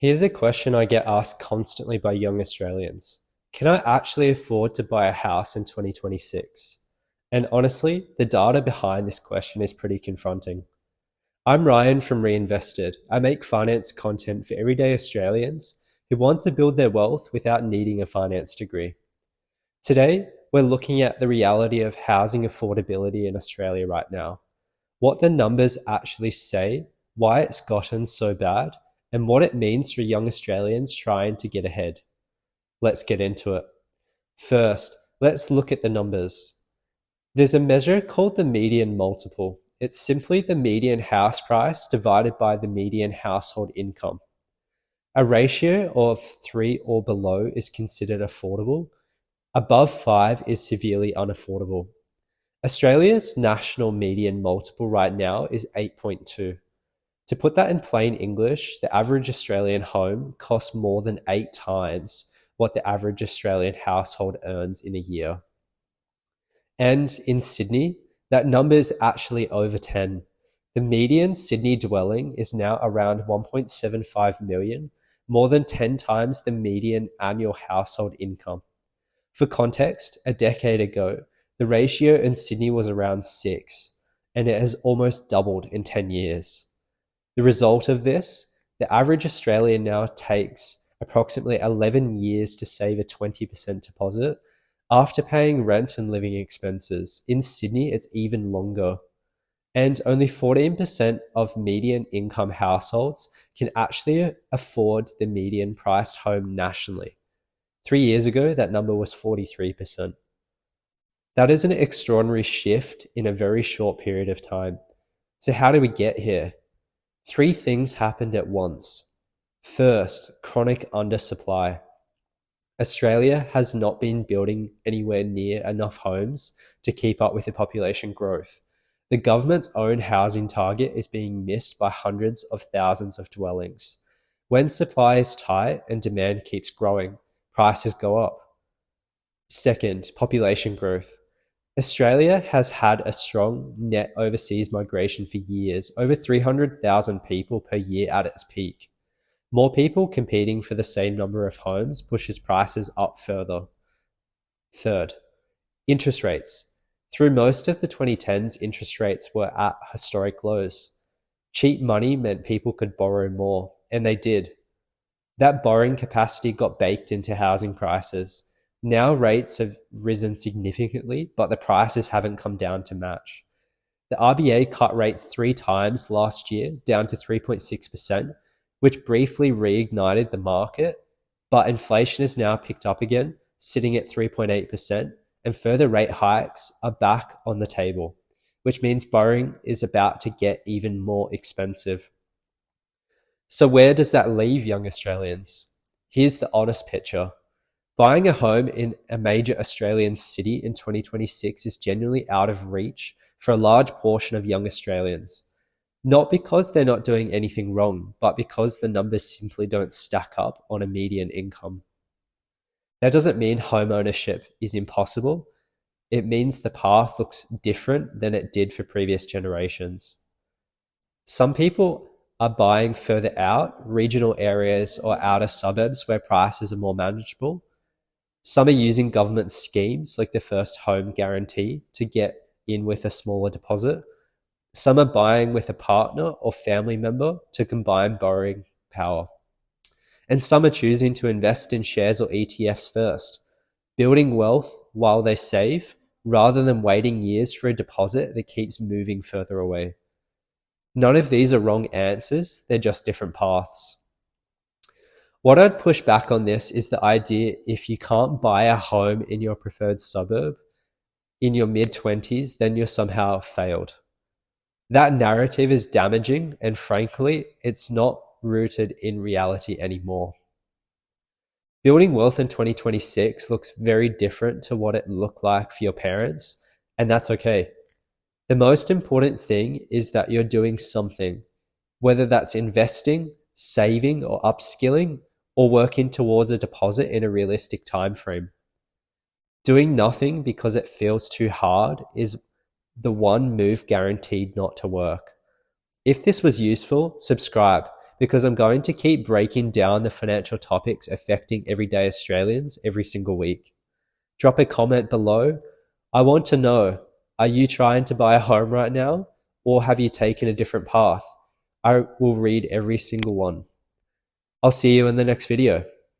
Here's a question I get asked constantly by young Australians. Can I actually afford to buy a house in 2026? And honestly, the data behind this question is pretty confronting. I'm Ryan from Reinvested. I make finance content for everyday Australians who want to build their wealth without needing a finance degree. Today, we're looking at the reality of housing affordability in Australia right now, what the numbers actually say, why it's gotten so bad, and what it means for young Australians trying to get ahead. Let's get into it. First, let's look at the numbers. There's a measure called the median multiple. It's simply the median house price divided by the median household income. A ratio of 3 or below is considered affordable. Above 5 is severely unaffordable. Australia's national median multiple right now is 8.2. To put that in plain English, the average Australian home costs more than 8 times what the average Australian household earns in a year. And in Sydney, that number is actually over 10. The median Sydney dwelling is now around 1.75 million, more than 10 times the median annual household income. For context, a decade ago, the ratio in Sydney was around 6, and it has almost doubled in 10 years. The result of this, the average Australian now takes approximately 11 years to save a 20% deposit after paying rent and living expenses. In Sydney, it's even longer. And only 14% of median income households can actually afford the median priced home nationally. 3 years ago, that number was 43%. That is an extraordinary shift in a very short period of time. So how did we get here? 3 things happened at once. First, chronic undersupply. Australia has not been building anywhere near enough homes to keep up with the population growth. The government's own housing target is being missed by hundreds of thousands of dwellings. When supply is tight and demand keeps growing, prices go up. Second, population growth. Australia has had a strong net overseas migration for years, over 300,000 people per year at its peak. More people competing for the same number of homes pushes prices up further. Third, interest rates. Through most of the 2010s, interest rates were at historic lows. Cheap money meant people could borrow more, and they did. That borrowing capacity got baked into housing prices. Now rates have risen significantly, but the prices haven't come down to match. The RBA cut rates 3 times last year, down to 3.6%, which briefly reignited the market, but inflation has now picked up again, sitting at 3.8%, and further rate hikes are back on the table, which means borrowing is about to get even more expensive. So where does that leave young Australians? Here's the honest picture. Buying a home in a major Australian city in 2026 is genuinely out of reach for a large portion of young Australians. Not because they're not doing anything wrong, but because the numbers simply don't stack up on a median income. That doesn't mean home ownership is impossible. It means the path looks different than it did for previous generations. Some people are buying further out, regional areas or outer suburbs where prices are more manageable. Some are using government schemes like the first home guarantee to get in with a smaller deposit. Some are buying with a partner or family member to combine borrowing power. And some are choosing to invest in shares or ETFs first, building wealth while they save rather than waiting years for a deposit that keeps moving further away. None of these are wrong answers, they're just different paths. What I'd push back on this is the idea if you can't buy a home in your preferred suburb in your mid-20s, then you're somehow failed. That narrative is damaging, and frankly, it's not rooted in reality anymore. Building wealth in 2026 looks very different to what it looked like for your parents, and that's okay. The most important thing is that you're doing something, whether that's investing, saving, or upskilling, or working towards a deposit in a realistic time frame. Doing nothing because it feels too hard is the one move guaranteed not to work. If this was useful, subscribe, because I'm going to keep breaking down the financial topics affecting everyday Australians every single week. Drop a comment below. I want to know, are you trying to buy a home right now, or have you taken a different path? I will read every single one. I'll see you in the next video.